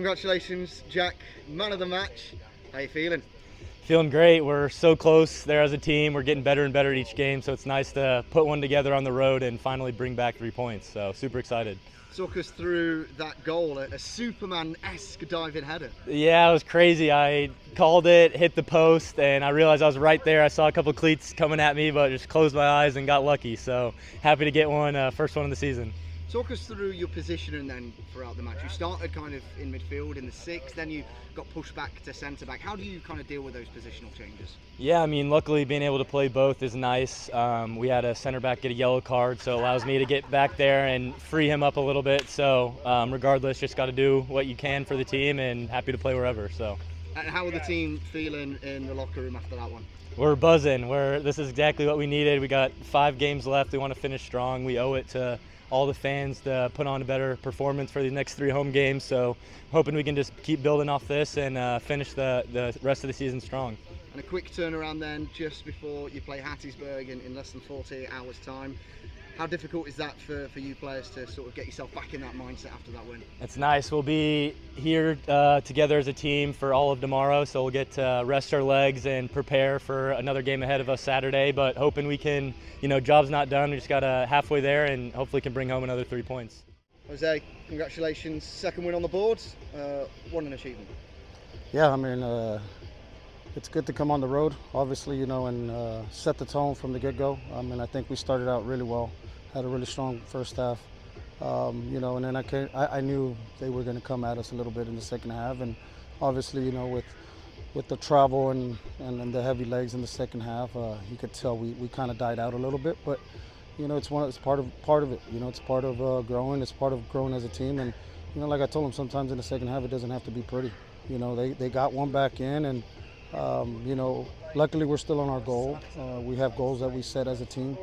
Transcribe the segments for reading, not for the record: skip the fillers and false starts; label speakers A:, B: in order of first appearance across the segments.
A: Congratulations, Jack, man of the match. How you feeling?
B: Feeling great. We're so close there as a team. We're getting better and better each game, so it's nice to put one together on the road and finally bring back 3 points. So super excited.
A: Talk us through that goal, a Superman-esque diving header.
B: Yeah, it was crazy. I called it, hit the post, and I realized I was right there. I saw a couple cleats coming at me, but just closed my eyes and got lucky. So happy to get one, first one of the season.
A: Talk us through your positioning then throughout the match. You started kind of in midfield in the 6, then you got pushed back to centre back. How do you kind of deal with those positional changes?
B: Yeah, I mean, luckily being able to play both is nice. We had a center back get a yellow card, so it allows me to get back there and free him up a little bit. So regardless, just got to do what you can for the team, and happy to play wherever. So.
A: And how are the team feeling in the locker room after that one?
B: We're buzzing. This is exactly what we needed. We got 5 games left. We want to finish strong. We owe it to all the fans to put on a better performance for the next 3 home games. So hoping we can just keep building off this and finish the rest of the season strong.
A: And a quick turnaround then just before you play Hattiesburg in less than 48 hours time. How difficult is that for you players to sort of get yourself back in that mindset after that win?
B: It's nice. We'll be here together as a team for all of tomorrow, so we'll get to rest our legs and prepare for another game ahead of us Saturday, but hoping we can, job's not done. We just got halfway there and hopefully can bring home another 3 points.
A: Jose, congratulations. Second win on the board. What an achievement.
C: Yeah, I mean, it's good to come on the road, obviously, and set the tone from the get-go. I mean, I think we started out really well, had a really strong first half, and then I knew they were going to come at us a little bit in the second half, and obviously, with the travel and the heavy legs in the second half, you could tell we kind of died out a little bit, but it's part of it. It's part of growing. It's part of growing as a team, and like I told them, sometimes in the second half it doesn't have to be pretty. They got one back in, and luckily we're still on our goal. We have goals that we set as a team.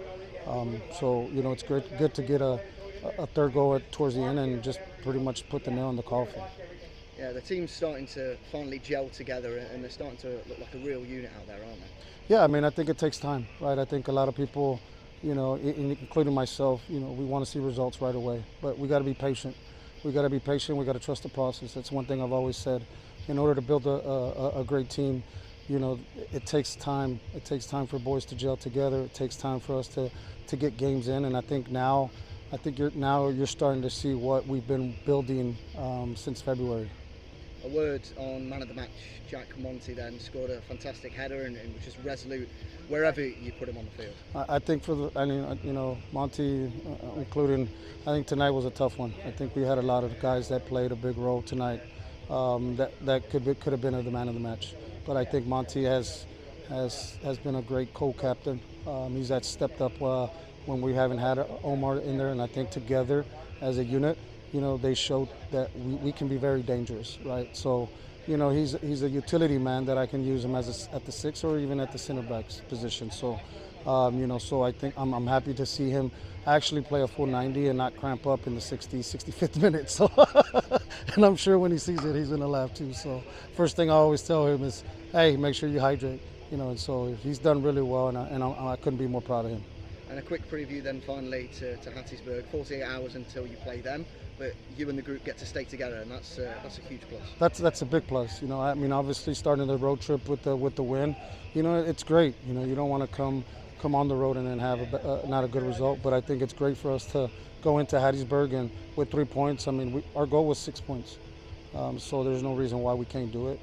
C: So it's good to get a third goal towards the end and just pretty much put the nail in the coffin.
A: Yeah, the team's starting to finally gel together and they're starting to look like a real unit out there, aren't they?
C: Yeah, I mean, I think it takes time, right? I think a lot of people, including myself, we want to see results right away. But we got to be patient. We got to be patient. We got to trust the process. That's one thing I've always said. In order to build a great team, it takes time. It takes time for boys to gel together. It takes time for us to get games in. And I think you're starting to see what we've been building since February.
A: A word on man of the match, Jack Monty then scored a fantastic header and was just resolute wherever you put him on the field.
C: I think Monty, including, I think tonight was a tough one. I think we had a lot of guys that played a big role tonight that could have been the man of the match. But I think Monty has been a great co-captain. He's stepped up when we haven't had Omar in there, and I think together as a unit, they showed that we can be very dangerous, right? So, he's a utility man that I can use him at the 6 or even at the center back's position. So, so I think I'm happy to see him actually play a full 90 and not cramp up in the 65th minute. So, and I'm sure when he sees it, he's gonna laugh too. So, first thing I always tell him is, hey, make sure you hydrate. And so he's done really well, and I couldn't be more proud of him.
A: And a quick preview then finally to Hattiesburg. 48 hours until you play them, but you and the group get to stay together, and that's a huge plus.
C: That's a big plus. I mean, obviously starting the road trip with the win, it's great. You don't want to come on the road and then have not a good result, but I think it's great for us to go into Hattiesburg and with 3 points. I mean, our goal was 6 points, so there's no reason why we can't do it.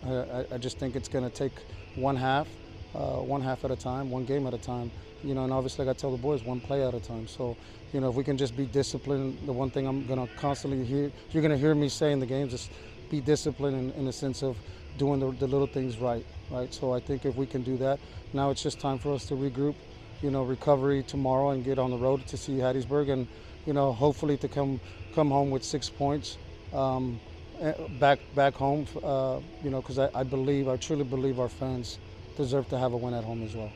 C: I just think it's going to take one half at a time, one game at a time. And obviously, like I tell the boys, one play at a time. So, if we can just be disciplined, the one thing I'm going to constantly hear, you're going to hear me say in the games, is be disciplined in the sense of doing the little things right? So I think if we can do that, now it's just time for us to regroup, recovery tomorrow and get on the road to see Hattiesburg and, hopefully to come home with 6 points back home, because I truly believe our fans deserve to have a win at home as well.